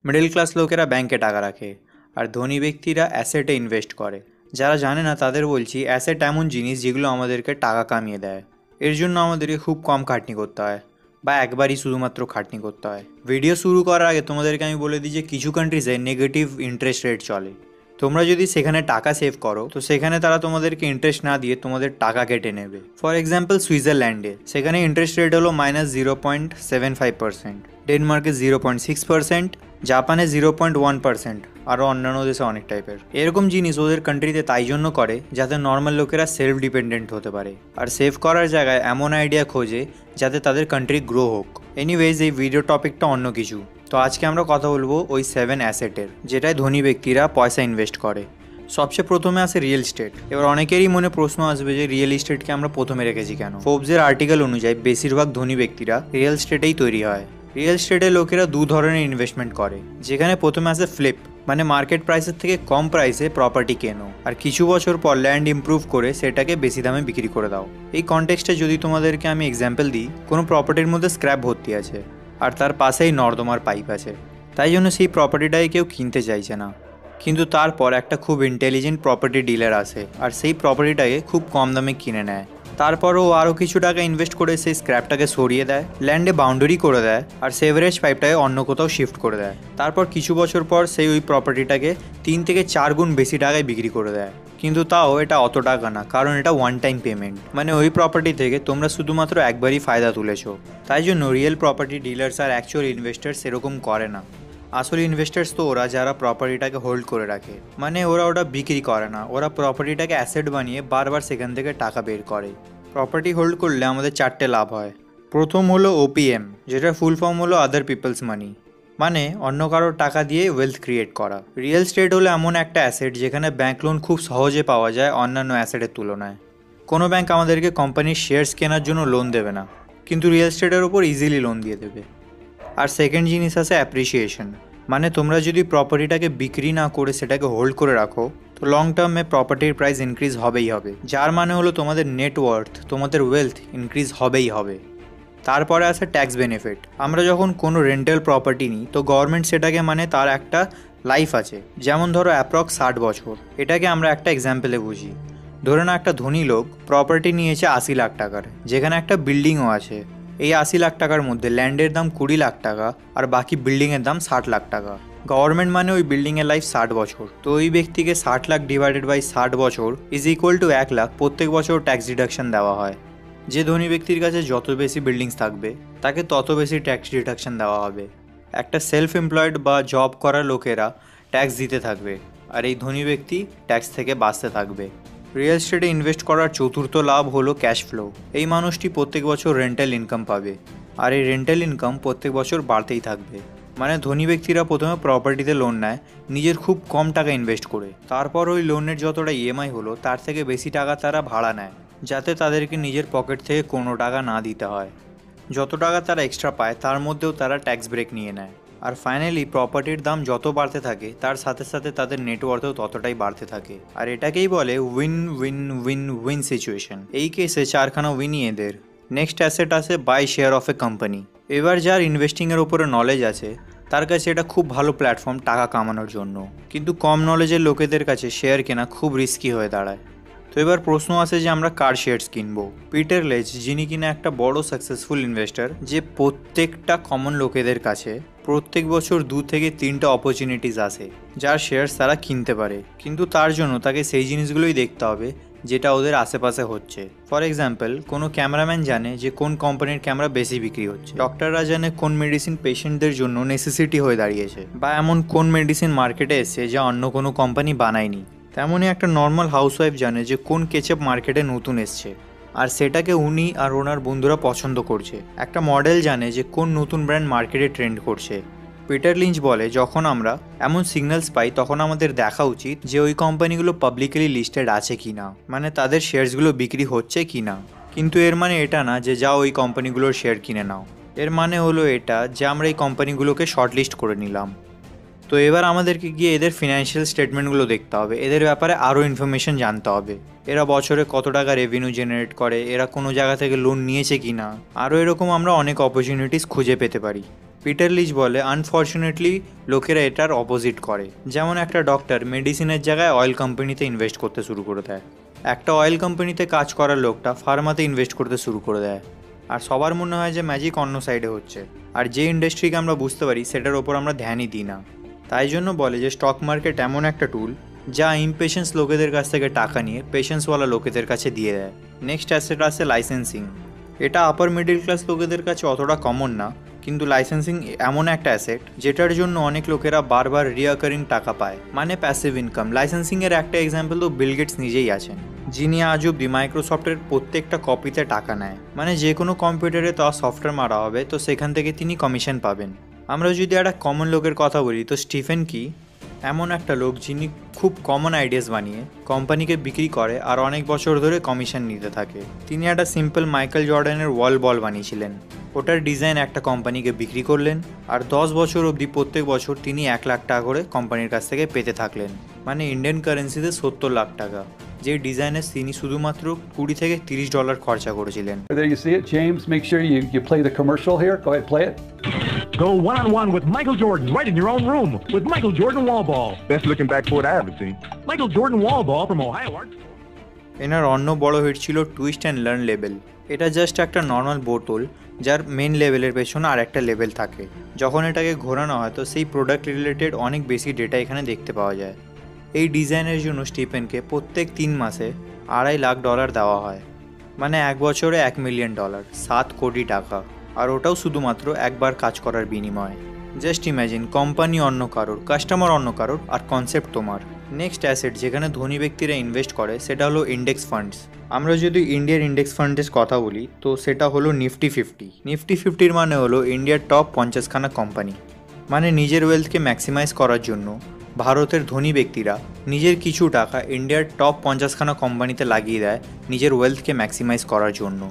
Middle class লোকেরা ব্যাংকে টাকা রাখে আর ধনী ব্যক্তিরা অ্যাসেটে ইনভেস্ট করে। যারা জানে না তাদের বলছি, অ্যাসেট এমন জিনিস যেগুলো আমাদেরকে টাকা কামিয়ে দেয়। এর জন্য আমাদেরকে খুব কম খাটনি করতে হয় বা একবারই শুধুমাত্র খাটনি করতে হয়। ভিডিও শুরু করার আগে তোমাদেরকে আমি বলে দিই যে কিছু কান্ট্রিজে নেগেটিভ ইন্টারেস্ট রেট চলে। তোমরা যদি সেখানে টাকা সেভ করো তো সেখানে তারা তোমাদেরকে ইন্টারেস্ট না দিয়ে তোমাদের টাকা কেটে নেবে। ফর এক্সাম্পল সুইজারল্যান্ডে সেখানে ইন্টারেস্ট রেট হলো -0.75%, ডেনমার্কে 0.6%, জাপানে 0.1%, আরও অন্যান্য দেশে অনেক টাইপের। এরকম জিনিস ওদের কান্ট্রিতে তাই জন্য করে যাতে নর্মাল লোকেরা সেলফ ডিপেন্ডেন্ট হতে পারে আর সেভ করার জায়গায় এমন আইডিয়া খোঁজে যাতে তাদের কান্ট্রি গ্রো হোক। এনিওয়েজ, এই ভিডিও টপিকটা অন্য কিছু। তো আজকে আমরা কথা বলবো ওই 7 অ্যাসেটের যেটায় ধনী ব্যক্তিরা পয়সা ইনভেস্ট করে। সবচেয়ে প্রথমে আসে রিয়েল এস্টেট। এবার অনেকেরই মনে প্রশ্ন আসবে যে রিয়েল এস্টেটকে আমরা প্রথমে রেখেছি কেন। ফোর্বসের আর্টিকেল অনুযায়ী বেশিরভাগ ধনী ব্যক্তিরা রিয়েল এস্টেটেই তৈরি হয়। রিয়েল এস্টেটে লোকেরা দু ধরনের ইনভেস্টমেন্ট করে, যেখানে প্রথমে আসে ফ্লিপ, মানে মার্কেট প্রাইসের থেকে কম প্রাইসে প্রপার্টি কেনো আর কিছু বছর পর ল্যান্ড ইমপ্রুভ করে সেটাকে বেশি দামে বিক্রি করে দাও। এই কনটেক্সটে যদি তোমাদেরকে আমি এক্সাম্পল দিই, কোনো প্রপার্টির মধ্যে স্ক্র্যাপ ভর্তি আছে আর তার পাশেই নর্দমার পাইপ আছে, তাই জন্য সেই প্রপার্টিটাকে কেউ কিনতে চাইছে না। কিন্তু তারপর একটা খুব ইন্টেলিজেন্ট প্রপার্টি ডিলার আসে আর সেই প্রপার্টিটাকে খুব কম দামে কিনে নেয়। তারপরও আরও কিছু টাকা ইনভেস্ট করে সেই স্ক্র্যাপটাকে সরিয়ে দেয়, ল্যান্ডে বাউন্ডারি করে দেয় আর সেভারেজ পাইপটাকে অন্য কোথাও শিফট করে দেয়। তারপর কিছু বছর পর সেই ওই প্রপার্টিটাকে 3 থেকে 4 গুণ বেশি টাকায় বিক্রি করে দেয়। কিন্তু তাও এটা অত টাকা না, কারণ এটা ওয়ান টাইম পেমেন্ট, মানে ওই প্রপার্টি থেকে তোমরা শুধুমাত্র একবারই ফায়দা তুলেছো। তাই জন্য রিয়েল প্রপার্টি ডিলার্স আর অ্যাকচুয়াল ইনভেস্টার্স এরকম করে না। আসল ইনভেস্টার্স তো ওরা যারা প্রপার্টিটাকে হোল্ড করে রাখে, মানে ওরা ওটা বিক্রি করে না, ওরা প্রপার্টিটাকে অ্যাসেট বানিয়ে বারবার সেখান থেকে টাকা বের করে। প্রপার্টি হোল্ড করলে আমাদের 4টে লাভ হয়। প্রথম হলো ওপিএম, যেটা ফুল ফর্ম হলো আদার পিপলস মানি, মানে অন্য কারোর টাকা দিয়ে ওয়েলথ ক্রিয়েট করা। রিয়েল এস্টেট হলো এমন একটা অ্যাসেট যেখানে ব্যাংক লোন খুব সহজে পাওয়া যায় অন্যান্য অ্যাসেটের তুলনায়। কোনো ব্যাংক আমাদেরকে কোম্পানির শেয়ার্স কেনার জন্য লোন দেবে না, কিন্তু রিয়েল এস্টেটের ওপর ইজিলি লোন দিয়ে দেবে। আর সেকেন্ড জিনিস আছে অ্যাপ্রিসিয়েশন, মানে তোমরা যদি প্রপার্টিটাকে বিক্রি না করে সেটাকে হোল্ড করে রাখো তো লং টার্মে প্রপার্টির প্রাইস ইনক্রিজ হবেই হবে, যার মানে হলো তোমাদের নেটওয়ার্থ, তোমাদের ওয়েলথ ইনক্রিজ হবেই হবে। তারপরে আছে ট্যাক্স বেনিফিট। আমরা যখন কোনো রেন্টাল প্রপার্টি নিই তো গভর্নমেন্ট সেটাকে মানে তার একটা লাইফ আছে, যেমন ধরো অ্যাপ্রক্স 60 বছর। এটাকে আমরা একটা এক্সাম্পলে বুঝি। ধরে না একটা ধনী লোক প্রপার্টি নিয়েছে 80 লাখ টাকার, যেখানে একটা বিল্ডিংও আছে। এই 80 লাখ টাকার মধ্যে ল্যান্ডের দাম 20 লাখ টাকা আর বাকি বিল্ডিংয়ের দাম 60 লাখ টাকা। গভর্নমেন্ট মানে ওই বিল্ডিংয়ের লাইফ 60 বছর, তো ওই ব্যক্তিকে 60 লাখ ডিভাইডেড বাই 60 বছর ইজ ইকুয়াল টু 1 লাখ প্রত্যেক বছর ট্যাক্স ডিডাকশন দেওয়া হয়। যে ধনী ব্যক্তির কাছে যত বেশি বিল্ডিংস থাকবে তাকে তত বেশি ট্যাক্স ডিডাকশন দেওয়া হবে। একটা সেলফ এমপ্লয়েড বা জব করা লোকেরা ট্যাক্স দিতে থাকবে আর এই ধনী ব্যক্তি ট্যাক্স থেকে বাঁচতে থাকবে। রিয়েল এস্টেটে ইনভেস্ট করার চতুর্থ লাভ হলো ক্যাশ ফ্লো। এই মানুষটি প্রত্যেক বছর রেন্টাল ইনকাম পাবে আর এই রেন্টাল ইনকাম প্রত্যেক বছর বাড়তেই থাকবে। মানে ধনী ব্যক্তিরা প্রথমে প্রপার্টিতে লোন নেয় নিজের খুব কম টাকা ইনভেস্ট করে, তারপর ওই লোনের যতটা ইএমআই হলো তার থেকে বেশি টাকা তারা ভাড়া নেয়, যাতে তাদেরকে নিজের পকেট থেকে কোনো টাকা না দিতে হয়। যত টাকা তারা এক্সট্রা পায় তার মধ্যেও তারা ট্যাক্স ব্রেক নিয়ে নেয়। আর ফাইনালি প্রপার্টির দাম যত বাড়তে থাকে তার সাথে সাথে তাদের নেটওয়ার্থও ততটাই বাড়তে থাকে। আর এটাকেই বলে win win win win situation. এই কেসে 4খানা উইনই এদের। নেক্সট অ্যাসেট আছে buy share of a company. এবার যার ইনভেস্টিংয়ের ওপরে নলেজ আছে তার কাছে এটা খুব ভালো প্ল্যাটফর্ম টাকা কামানোর জন্য, কিন্তু কম নলেজের লোকেদের কাছে শেয়ার কেনা খুব রিস্কি হয়ে দাঁড়ায়। তো এবার প্রশ্ন আসে যে আমরা কার শেয়ার্স কিনবো। পিটার লেচ, যিনি কিনা একটা বড় সাকসেসফুল ইনভেস্টর, যে প্রত্যেকটা কমন লোকেদের কাছে প্রত্যেক বছর 2 থেকে 3টা অপরচুনিটিস আসে যার শেয়ার্স তারা কিনতে পারে, কিন্তু তার জন্য তাকে সেই জিনিসগুলোই দেখতে হবে যেটা ওদের আশেপাশে হচ্ছে। ফর এক্সাম্পল, কোনো ক্যামেরাম্যান জানে যে কোন কোম্পানির ক্যামেরা বেশি বিক্রি হচ্ছে, ডক্টররা জানে কোন মেডিসিন পেশেন্টদের জন্য নেসেসিটি হয়ে দাঁড়িয়েছে, বা এমন কোন মেডিসিন মার্কেটে এসছে যা অন্য কোনো কোম্পানি বানায়নি। তেমনই একটা নর্মাল হাউসওয়াইফ জানে যে কোন কেচাপ মার্কেটে নতুন এসছে আর সেটাকে উনি আর ওনার বন্ধুরা পছন্দ করছে। একটা মডেল জানে যে কোন নতুন ব্র্যান্ড মার্কেটে ট্রেন্ড করছে। পিটার লিঞ্চ বলে, যখন আমরা এমন সিগন্যালস পাই তখন আমাদের দেখা উচিত যে ওই কোম্পানিগুলো পাবলিকলি লিস্টেড আছে কিনা, মানে তাদের শেয়ারসগুলো বিক্রি হচ্ছে কিনা। কিন্তু এর মানে এটা না যে যা ওই কোম্পানিগুলোর শেয়ার কিনে নাও। এর মানে হলো এটা যে আমরা এই কোম্পানিগুলোকে শর্টলিস্ট করে নিলাম। তো এবার আমাদেরকে গিয়ে এদের ফিনান্সিয়াল স্টেটমেন্টগুলো দেখতে হবে, এদের ব্যাপারে আরও ইনফরমেশন জানতে হবে। এরা বছরে কত টাকা রেভিনিউ জেনারেট করে, এরা কোনো জায়গা থেকে লোন নিয়েছে কি না, আরও এরকম আমরা অনেক অপরচুনিটিস খুঁজে পেতে পারি। পিটার লিচ বলে আনফর্চুনেটলি লোকেরা এটার অপোজিট করে। যেমন একটা ডক্টর মেডিসিনের জায়গায় অয়েল কোম্পানিতে ইনভেস্ট করতে শুরু করে দেয়, একটা অয়েল কোম্পানিতে কাজ করার লোকটা ফার্মাতে ইনভেস্ট করতে শুরু করে দেয়, আর সবার মনে হয় যে ম্যাজিক অন্য সাইডে হচ্ছে, আর যে ইন্ডাস্ট্রিকে আমরা বুঝতে পারি সেটার ওপর আমরা ধ্যানই দিই না। তাই জন্য বলে যে স্টক মার্কেট এমন একটা টুল যা ইমপেশেন্স লোকেদের কাছ থেকে টাকা নিয়ে পেশেন্সওয়ালা লোকেদের কাছে দিয়ে দেয়। নেক্সট অ্যাসেট আছে লাইসেন্সিং। এটা আপার মিডল ক্লাস লোকেদের কাছে অতটা কমন না, কিন্তু লাইসেন্সিং এমন একটা অ্যাসেট যেটার জন্য অনেক লোকেরা বারবার রিঅ্যাকারিং টাকা পায়, মানে প্যাসিভ ইনকাম। লাইসেন্সিংয়ের একটা এক্সাম্পল তো বিল গেটস নিজেই আছেন, যিনি আজ অব্দি মাইক্রোসফটের প্রত্যেকটা কপিতে টাকা নেয়, মানে যে কোনো কম্পিউটারে তো সফটওয়্যার মারা হবে তো সেখান থেকে তিনি কমিশন পাবেন। আমরা যদি একটা কমন লোকের কথা বলি তো স্টিফেন কি এমন একটা লোক যিনি খুব কমন আইডিয়াস বানিয়ে কোম্পানিকে বিক্রি করে আর অনেক বছর ধরে কমিশন নিতে থাকে। তিনি একটা সিম্পল মাইকেল জর্ডানের ওয়াল বল বানিয়েছিলেন, ওটার ডিজাইন একটা কোম্পানিকে বিক্রি করলেন, আর 10 বছর অবধি প্রত্যেক বছর তিনি 1 লাখ টাকা করে কোম্পানির কাছ থেকে পেতে থাকলেন, মানে ইন্ডিয়ান কারেন্সিতে 70 লাখ টাকা, যে ডিজাইনে তিনি শুধুমাত্র $20 থেকে $30 খরচা করেছিলেন। There you see it, James. Make sure you play the commercial here. Go ahead, play it. Go one-on-one with Michael Jordan right in your own room with Michael Jordan Wall Ball. Best looking backcourt I ever seen. Michael Jordan Wall Ball from Ohio Arts. এনার অন্য বড় hit ছিল twist and learn level. এটা just একটা normal বোতল যার main লেভেলের পেছনে আর একটা লেভেল থাকে। যখন এটাকে ঘোরানো হয় তো সেই প্রোডাক্ট রিলেটেড অনেক বেশি ডেটা এখানে দেখতে পাওয়া যায়। এই ডিজাইনের জন্য স্টিফেনকে প্রত্যেক 3 মাসে $2.5 লাখ দেওয়া হয়, মানে 1 বছরে $1 মিলিয়ন, 7 কোটি টাকা, আর ওটাও শুধুমাত্র একবার কাজ করার বিনিময়ে। জাস্ট ইম্যাজিন, কোম্পানি অন্য কারোর, কাস্টমার অন্য কারোর, আর কনসেপ্ট তোমার। নেক্সট অ্যাসেট যেখানে ধনী ব্যক্তিরা ইনভেস্ট করে সেটা হলো ইন্ডেক্স ফান্ডস। আমরা যদি ইন্ডিয়ার ইন্ডেক্স ফান্ডের কথা বলি তো সেটা হলো নিফটি 50। নিফটি 50 মানে হলো ইন্ডিয়ার টপ 50খানা কোম্পানি। মানে নিজের ওয়েলথকে ম্যাক্সিমাইজ করার জন্য ভারতের ধনী ব্যক্তিরা নিজের কিছু টাকা ইন্ডিয়ার টপ 50খানা কোম্পানিতে লাগিয়ে দেয় নিজের ওয়েলথকে ম্যাক্সিমাইজ করার জন্য।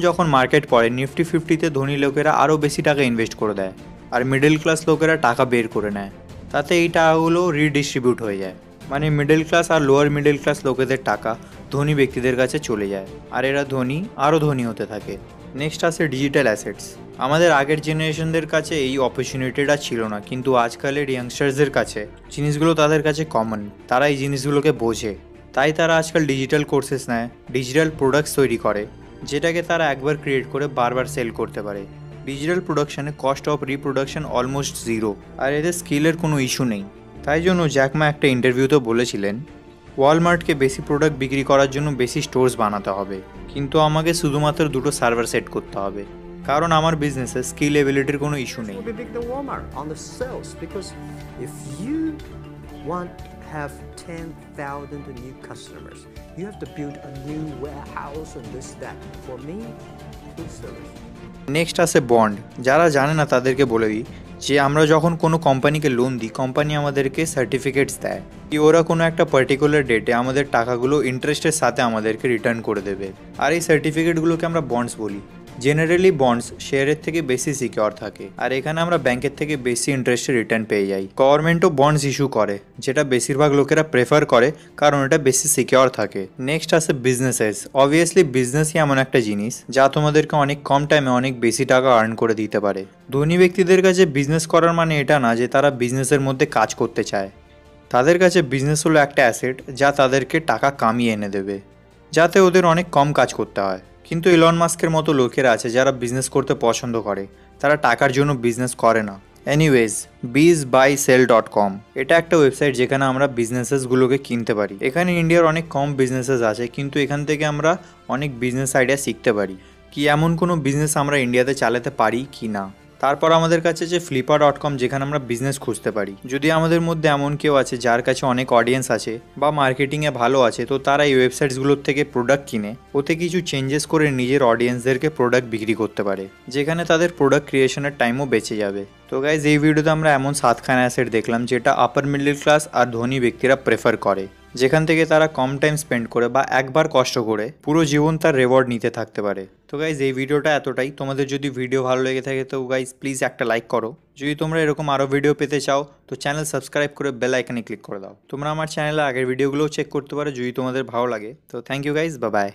যখন মার্কেট পড়ে নিফটি 50তে ধনী লোকেরা আরও বেশি টাকা ইনভেস্ট করে দেয়, আর মিডল ক্লাস লোকেরা টাকা বের করে নেয়। তাতে এই টাকাগুলো রিডিস্ট্রিবিউট হয়ে যায়, মানে মিডল ক্লাস আর লোয়ার মিডল ক্লাস লোকেদের টাকা ধনী ব্যক্তিদের কাছে চলে যায়, আর এরা ধনী আরও ধনী হতে থাকে। নেক্সট আসে ডিজিটাল অ্যাসেটস। আমাদের আগের জেনারেশনদের কাছে এই অপরচুনিটিটা ছিল না, কিন্তু আজকালের ইয়াংস্টার্সদের কাছে জিনিসগুলো তাদের কাছে কমন, তারা এই জিনিসগুলোকে বোঝে, তাই তারা আজকাল ডিজিটাল কোর্সেস নেয়, ডিজিটাল প্রোডাক্টস তৈরি করে, যেটাকে তারা একবার ক্রিয়েট করে বারবার সেল করতে পারে। ডিজিটাল প্রোডাকশানে কস্ট অফ রিপ্রোডাকশন অলমোস্ট 0, আর এদের স্কিলের কোনো ইস্যু নেই। তাই জন্য জ্যাকমা একটা ইন্টারভিউতে বলেছিলেন ওয়ালমার্টকে বেশি প্রোডাক্ট বিক্রি করার জন্য বেশি স্টোর্স বানাতে হবে, কিন্তু আমাকে শুধুমাত্র 2টো সার্ভার সেট করতে হবে, কারণ আমার বিজনেসে স্কিল এবিলিটির কোনো ইস্যু নেই। Will be big than Walmart on the sales, because if you want to have 10,000 new customers, you have to build a new warehouse and this that. For me, food service. Next আসে bond. যারা জানে না তাদেরকে বলে দিই যে আমরা যখন কোনো কোম্পানিকে লোন দিই, কোম্পানি আমাদেরকে সার্টিফিকেটস দেয় কি ওরা কোনো একটা পার্টিকুলার ডেটে আমাদের টাকাগুলো ইন্টারেস্টের সাথে আমাদেরকে রিটার্ন করে দেবে, আর এই সার্টিফিকেটগুলোকে আমরা বন্ডস বলি। জেনারেলি বন্ডস শেয়ারের থেকে বেশি সিকিওর থাকে, আর এখানে আমরা ব্যাংকের থেকে বেশি ইন্টারেস্টে রিটার্ন পেয়ে যাই। গভর্নমেন্টও বন্ডস ইস্যু করে, যেটা বেশিরভাগ লোকেরা প্রেফার করে কারণ এটা বেশি সিকিওর থাকে। নেক্সট আসে বিজনেসেস। অবভিয়াসলি বিজনেসই এমন একটা জিনিস যা তোমাদেরকে অনেক কম টাইমে অনেক বেশি টাকা আর্ন করে দিতে পারে। ধনী ব্যক্তিদের কাছে বিজনেস করার মানে এটা না যে তারা বিজনেসের মধ্যে কাজ করতে চায়, তাদের কাছে বিজনেস হলো একটা অ্যাসেট যা তাদেরকে টাকা কামিয়ে এনে দেবে, যাতে ওদের অনেক কম কাজ করতে হয়। কিন্তু ইলন মাস্কের মতো লোকেরা আছে যারা বিজনেস করতে পছন্দ করে, তারা টাকার জন্য বিজনেস করে না। এনিওয়েজ, bizbuysell.com এটা একটা ওয়েবসাইট যেখানে আমরা বিজনেসেসগুলোকে কিনতে পারি। এখানে ইন্ডিয়ার অনেক কম বিজনেসেস আছে, কিন্তু এখান থেকে আমরা অনেক বিজনেস আইডিয়া শিখতে পারি কি এমন কোনো বিজনেস আমরা ইন্ডিয়াতে চালাতে পারি কি না। তারপর আমাদের কাছে যে flipper.com, যেখানে আমরা বিজনেস খুঁজতে পারি। যদি আমাদের মধ্যে এমন কেউ আছে যার কাছে অনেক অডিয়েন্স আছে বা মার্কেটিংয়ে ভালো আছে, তো তারা এই ওয়েবসাইটসগুলোর থেকে প্রোডাক্ট কিনে ওতে কিছু চেঞ্জেস করে নিজের অডিয়েন্সদেরকে প্রোডাক্ট বিক্রি করতে পারে, যেখানে তাদের প্রোডাক্ট ক্রিয়েশনের টাইমও বেঁচে যাবে। তো গাইজ, এই ভিডিওতে আমরা এমন 7খানা অ্যাসেট দেখলাম যেটা আপার মিডল ক্লাস আর ধনী ব্যক্তিরা প্রেফার করে, যেখান থেকে তারা কম টাইম স্পেন্ড করে বা একবার কষ্ট করে পুরো জীবন তার রেওয়ার্ড নিতে থাকতে পারে। তো গাইজ, এই ভিডিওটা এতটাই। তোমাদের যদি ভিডিও ভালো লেগে থাকে তো গাইজ প্লিজ একটা লাইক করো। যদি তোমরা এরকম আরও ভিডিও পেতে চাও তো চ্যানেল সাবস্ক্রাইব করে বেল আইকনে ক্লিক করে দাও। তোমরা আমার চ্যানেলে আগের ভিডিওগুলোও চেক করতে পারো যদি তোমাদের ভালো লাগে। তো thank you guys, bye by.